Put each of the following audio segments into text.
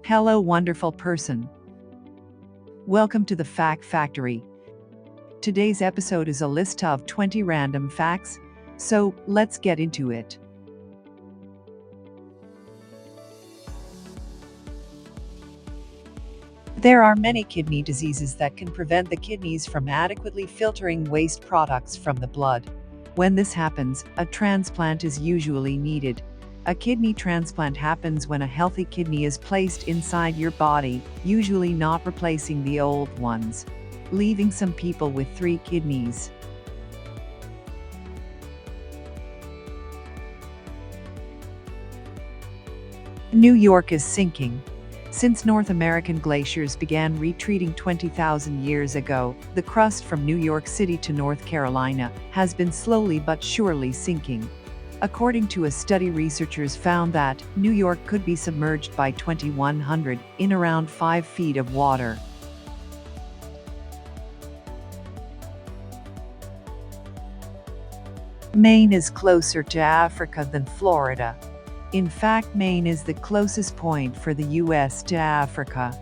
Hello, wonderful person. Welcome to the Fact Factory. Today's episode is a list of 20 random facts, so let's get into it. There are many kidney diseases that can prevent the kidneys from adequately filtering waste products from the blood. When this happens, a transplant is usually needed. A kidney transplant happens when a healthy kidney is placed inside your body, usually not replacing the old ones, leaving some people with 3 kidneys. New York is sinking. Since North American glaciers began retreating 20,000 years ago, the crust from New York City to North Carolina has been slowly but surely sinking. According to a study, researchers found that New York could be submerged by 2100 in around 5 feet of water. Maine is closer to Africa than Florida. In fact, Maine is the closest point for the U.S. to Africa.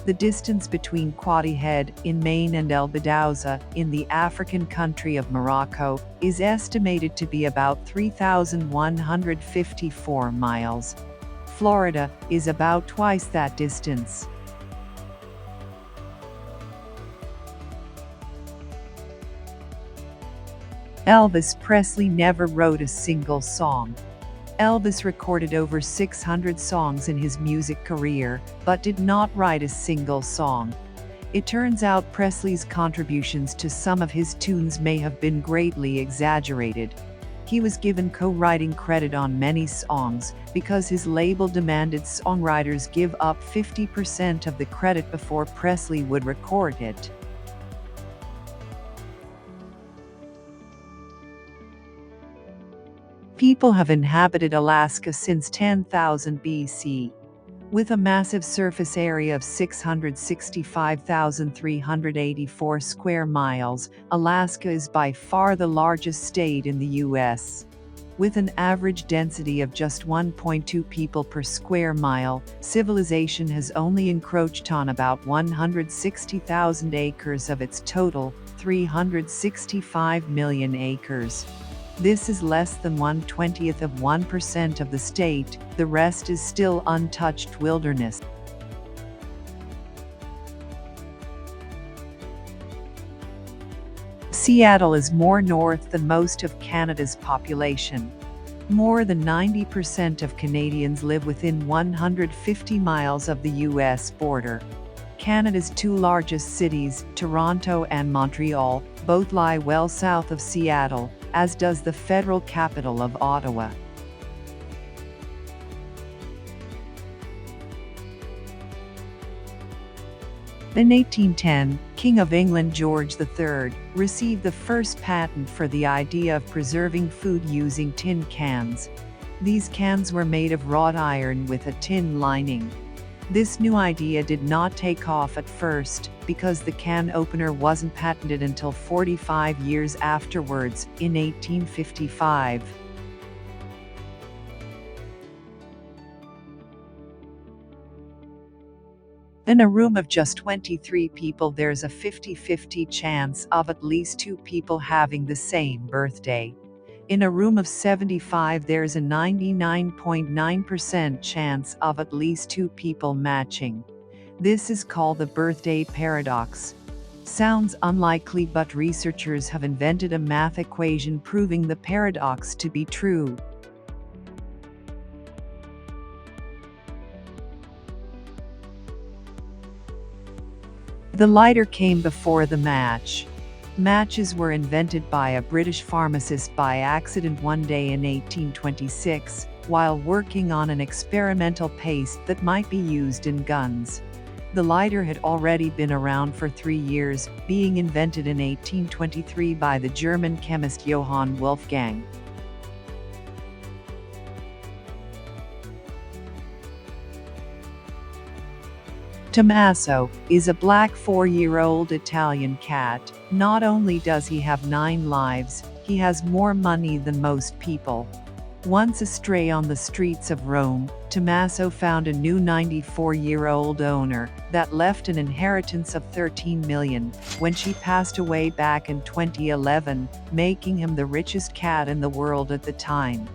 The distance between Quadi Head in Maine and El Bidouza in the African country of Morocco is estimated to be about 3,154 miles. Florida is about twice that distance. Elvis Presley never wrote a single song. Elvis recorded over 600 songs in his music career, but did not write a single song. It turns out Presley's contributions to some of his tunes may have been greatly exaggerated. He was given co-writing credit on many songs because his label demanded songwriters give up 50% of the credit before Presley would record it. People have inhabited Alaska since 10,000 BC. With a massive surface area of 665,384 square miles, Alaska is by far the largest state in the U.S. With an average density of just 1.2 people per square mile, civilization has only encroached on about 160,000 acres of its total 365 million acres. This is less than 1/20th of 1% of the state, the rest is still untouched wilderness. Seattle is more north than most of Canada's population. More than 90% of Canadians live within 150 miles of the U.S. border. Canada's 2 largest cities, Toronto and Montreal, both lie well south of Seattle, as does the federal capital of Ottawa. In 1810, King of England George III received the first patent for the idea of preserving food using tin cans. These cans were made of wrought iron with a tin lining. This new idea did not take off at first, because the can opener wasn't patented until 45 years afterwards, in 1855. In a room of just 23 people, there's a 50-50 chance of at least 2 people having the same birthday. In a room of 75, there's a 99.9% chance of at least 2 people matching. This is called the birthday paradox. Sounds unlikely, but researchers have invented a math equation proving the paradox to be true. The lighter came before the match. Matches were invented by a British pharmacist by accident one day in 1826, while working on an experimental paste that might be used in guns. The lighter had already been around for 3 years, being invented in 1823 by the German chemist Johann Wolfgang. Tommaso is a black 4-year-old Italian cat. Not only does he have 9 lives, he has more money than most people. Once astray on the streets of Rome, Tommaso found a new 94-year-old owner that left an inheritance of 13 million when she passed away back in 2011, making him the richest cat in the world at the time.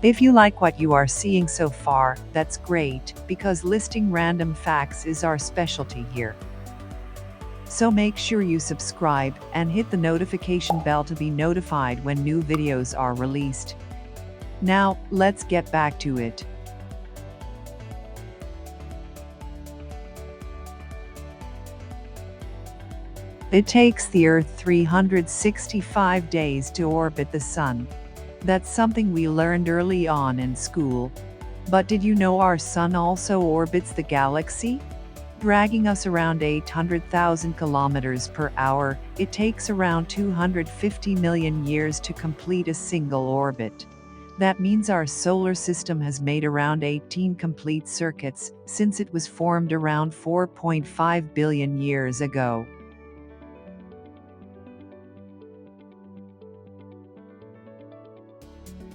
If you like what you are seeing so far, that's great, because listing random facts is our specialty here. So make sure you subscribe and hit the notification bell to be notified when new videos are released. Now, let's get back to it. It takes the Earth 365 days to orbit the Sun. That's something we learned early on in school. But did you know our Sun also orbits the galaxy? Dragging us around 800,000 kilometers per hour, it takes around 250 million years to complete a single orbit. That means our solar system has made around 18 complete circuits since it was formed around 4.5 billion years ago.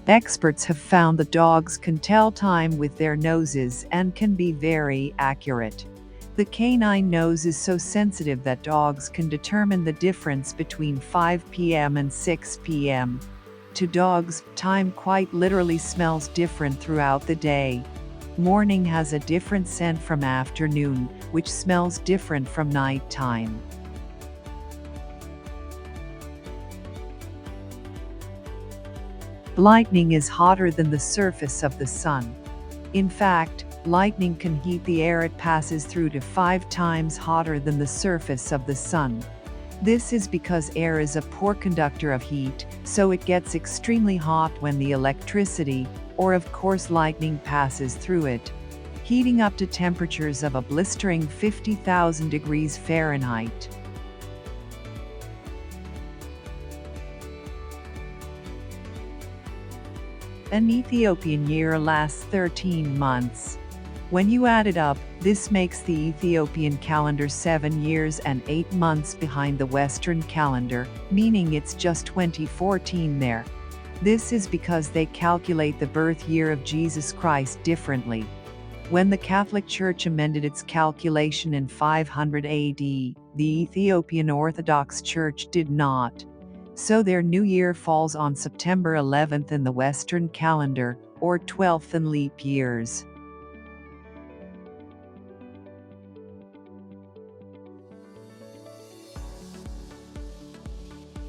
Experts have found that dogs can tell time with their noses and can be very accurate. The canine nose is so sensitive that dogs can determine the difference between 5 p.m. and 6 p.m. To dogs, time quite literally smells different throughout the day. Morning has a different scent from afternoon, which smells different from nighttime. Lightning is hotter than the surface of the sun. In fact, lightning can heat the air it passes through to 5 times hotter than the surface of the sun. This is because air is a poor conductor of heat, so it gets extremely hot when the electricity, or of course lightning, passes through it, heating up to temperatures of a blistering 50,000 degrees Fahrenheit. An Ethiopian year lasts 13 months. When you add it up, this makes the Ethiopian calendar 7 years and 8 months behind the Western calendar, meaning it's just 2014 there. This is because they calculate the birth year of Jesus Christ differently. When the Catholic Church amended its calculation in 500 AD, the Ethiopian Orthodox Church did not. So their new year falls on September 11th in the Western calendar, or 12th in leap years.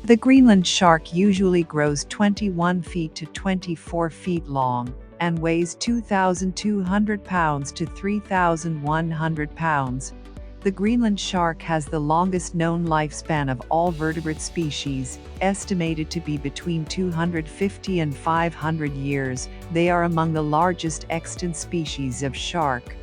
The Greenland shark usually grows 21 feet to 24 feet long and weighs 2,200 pounds to 3,100 pounds. The Greenland shark has the longest known lifespan of all vertebrate species, estimated to be between 250 and 500 years. They are among the largest extant species of shark.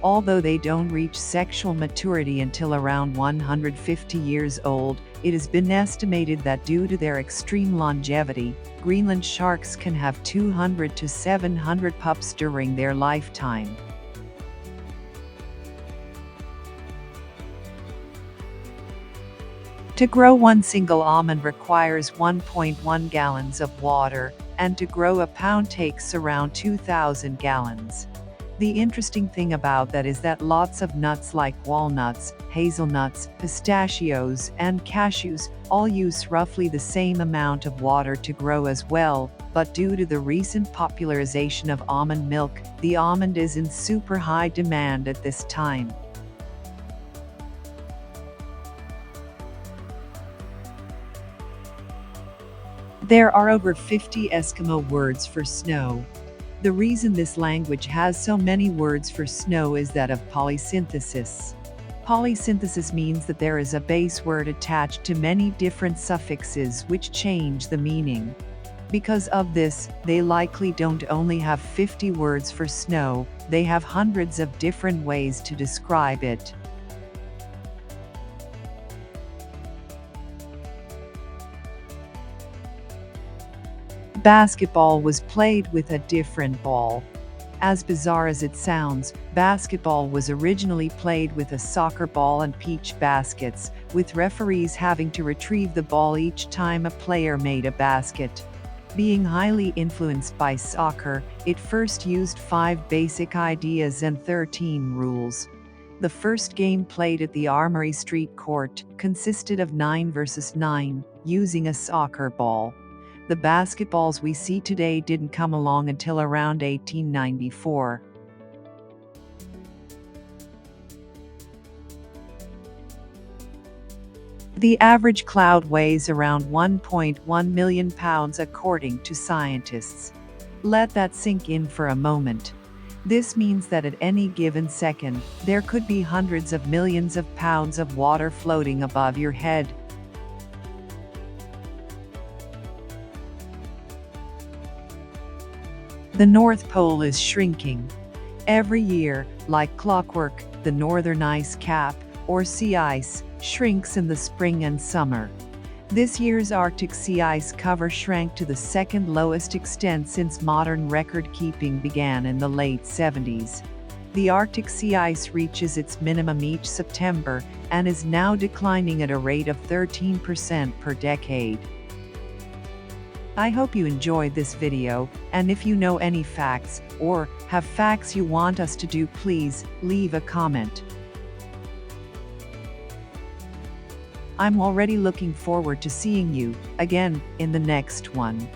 Although they don't reach sexual maturity until around 150 years old, it has been estimated that due to their extreme longevity, Greenland sharks can have 200 to 700 pups during their lifetime. To grow one single almond requires 1.1 gallons of water, and to grow a pound takes around 2,000 gallons. The interesting thing about that is that lots of nuts like walnuts, hazelnuts, pistachios, and cashews all use roughly the same amount of water to grow as well, but due to the recent popularization of almond milk, the almond is in super high demand at this time. There are over 50 Eskimo words for snow. The reason this language has so many words for snow is that of polysynthesis. Polysynthesis means that there is a base word attached to many different suffixes which change the meaning. Because of this, they likely don't only have 50 words for snow, they have hundreds of different ways to describe it. Basketball was played with a different ball. As bizarre as it sounds, basketball was originally played with a soccer ball and peach baskets, with referees having to retrieve the ball each time a player made a basket. Being highly influenced by soccer, it first used 5 basic ideas and 13 rules. The first game, played at the Armory Street Court, consisted of 9 versus 9, using a soccer ball. The basketballs we see today didn't come along until around 1894. The average cloud weighs around 1.1 million pounds according to scientists. Let that sink in for a moment. This means that at any given second, there could be hundreds of millions of pounds of water floating above your head. The North Pole is shrinking. Every year, like clockwork, the northern ice cap, or sea ice, shrinks in the spring and summer. This year's Arctic sea ice cover shrank to the second lowest extent since modern record-keeping began in the late 70s. The Arctic sea ice reaches its minimum each September and is now declining at a rate of 13% per decade. I hope you enjoyed this video, and if you know any facts, or have facts you want us to do, please leave a comment. I'm already looking forward to seeing you again in the next one.